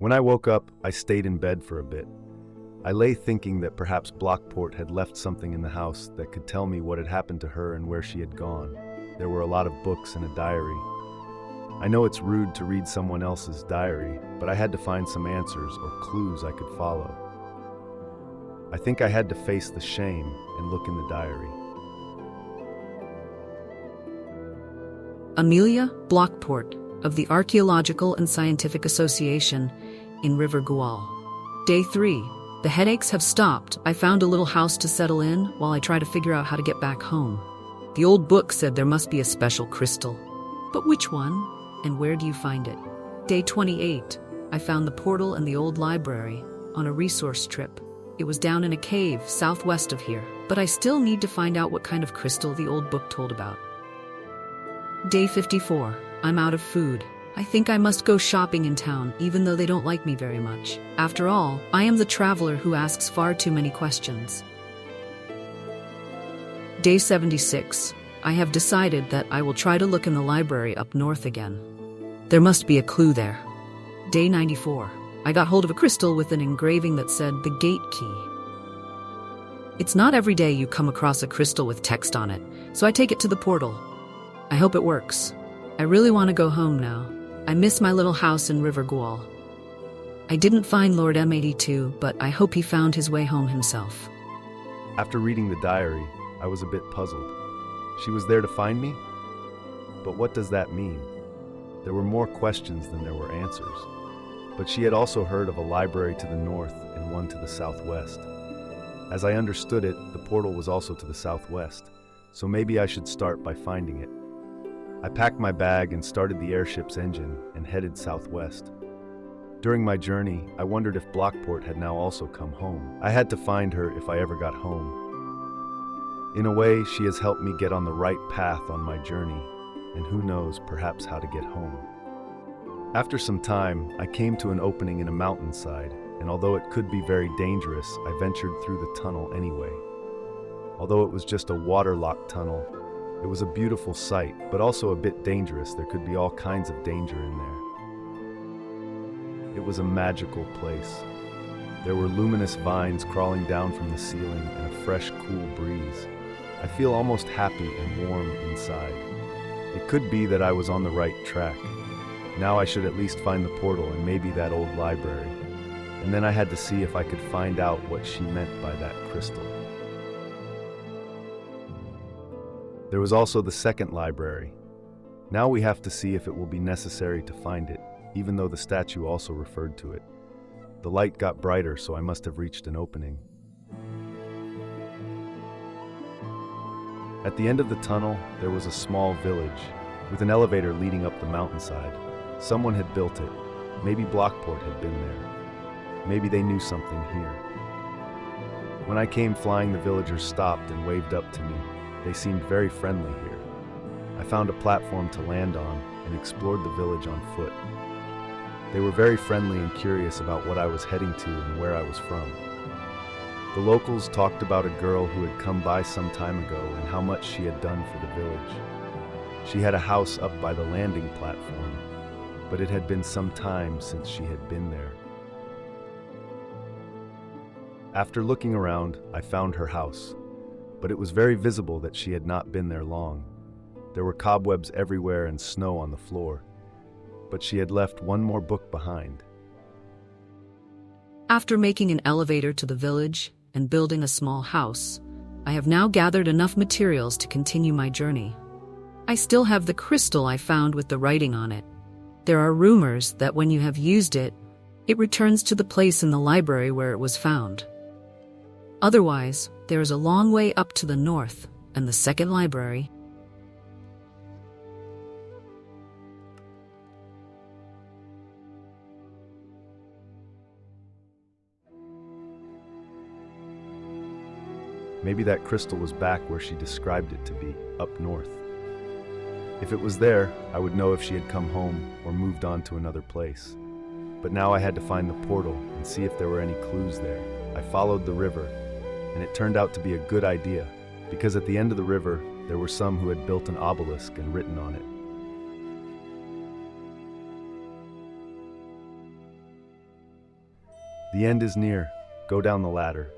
When I woke up, I stayed in bed for a bit. I lay thinking that perhaps Blockport had left something in the house that could tell me what had happened to her and where she had gone. There were a lot of books and a diary. I know it's rude to read someone else's diary, but I had to find some answers or clues I could follow. I think I had to face the shame and look in the diary. Amelia Blockport of the Archaeological and Scientific Association in River Gual. Day 3. The headaches have stopped. I found a little house to settle in while I try to figure out how to get back home. The old book said there must be a special crystal. But which one? And where do you find it? Day 28. I found the portal and the old library on a resource trip. It was down in a cave southwest of here, but I still need to find out what kind of crystal the old book told about. Day 54. I'm out of food. I think I must go shopping in town, even though they don't like me very much. After all, I am the traveler who asks far too many questions. Day 76. I have decided that I will try to look in the library up north again. There must be a clue there. Day 94. I got hold of a crystal with an engraving that said the gate key. It's not every day you come across a crystal with text on it, so I take it to the portal. I hope it works. I really want to go home now. I miss my little house in River Gual. I didn't find Lord M82, but I hope he found his way home himself. After reading the diary, I was a bit puzzled. She was there to find me? But what does that mean? There were more questions than there were answers. But she had also heard of a library to the north and one to the southwest. As I understood it, the portal was also to the southwest, so maybe I should start by finding it. I packed my bag and started the airship's engine and headed southwest. During my journey, I wondered if Blockport had now also come home. I had to find her if I ever got home. In a way, she has helped me get on the right path on my journey, and who knows, perhaps how to get home. After some time, I came to an opening in a mountainside, and although it could be very dangerous, I ventured through the tunnel anyway. Although it was just a waterlogged tunnel, it was a beautiful sight, but also a bit dangerous. There could be all kinds of danger in there. It was a magical place. There were luminous vines crawling down from the ceiling and a fresh, cool breeze. I feel almost happy and warm inside. It could be that I was on the right track. Now I should at least find the portal and maybe that old library. And then I had to see if I could find out what she meant by that crystal. There was also the second library. Now we have to see if it will be necessary to find it, even though the statue also referred to it. The light got brighter, so I must have reached an opening. At the end of the tunnel, there was a small village, with an elevator leading up the mountainside. Someone had built it. Maybe Blockport had been there. Maybe they knew something here. When I came flying, the villagers stopped and waved up to me. They seemed very friendly here. I found a platform to land on and explored the village on foot. They were very friendly and curious about what I was heading to and where I was from. The locals talked about a girl who had come by some time ago and how much she had done for the village. She had a house up by the landing platform, but it had been some time since she had been there. After looking around, I found her house, but it was very visible that she had not been there long. There were cobwebs everywhere and snow on the floor, but she had left one more book behind. After making an elevator to the village and building a small house, I have now gathered enough materials to continue my journey. I still have the crystal I found with the writing on it. There are rumors that when you have used it, it returns to the place in the library where it was found. Otherwise, there is a long way up to the north and the second library. Maybe that crystal was back where she described it to be, up north. If it was there, I would know if she had come home or moved on to another place. But now I had to find the portal and see if there were any clues there. I followed the river, and it turned out to be a good idea, because at the end of the river, there were some who had built an obelisk and written on it. The end is near. Go down the ladder.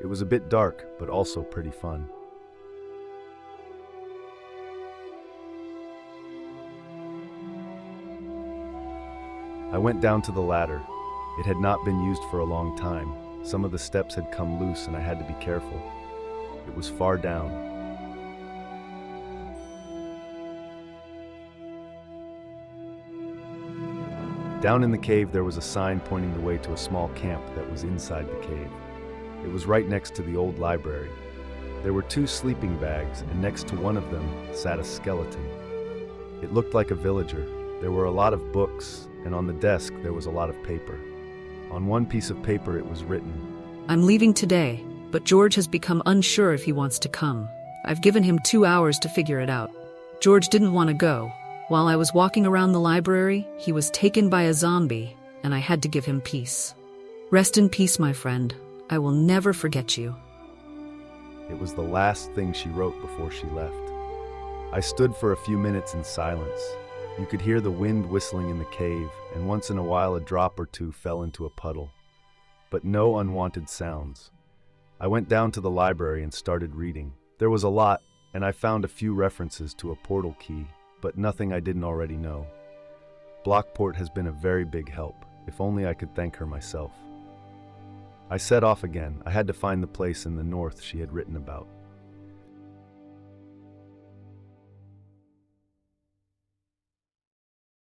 It was a bit dark, but also pretty fun. I went down to the ladder. It had not been used for a long time. Some of the steps had come loose and I had to be careful. It was far down. Down in the cave there was a sign pointing the way to a small camp that was inside the cave. It was right next to the old library. There were 2 sleeping bags, and next to one of them sat a skeleton. It looked like a villager. There were a lot of books, and on the desk there was a lot of paper. On one piece of paper it was written, I'm leaving today, but George has become unsure if he wants to come. I've given him 2 hours to figure it out. George didn't want to go. While I was walking around the library, he was taken by a zombie, and I had to give him peace. Rest in peace, my friend. I will never forget you. It was the last thing she wrote before she left. I stood for a few minutes in silence. You could hear the wind whistling in the cave, and once in a while a drop or 2 fell into a puddle. But no unwanted sounds. I went down to the library and started reading. There was a lot, and I found a few references to a portal key, but nothing I didn't already know. Blockport has been a very big help. If only I could thank her myself. I set off again. I had to find the place in the north she had written about.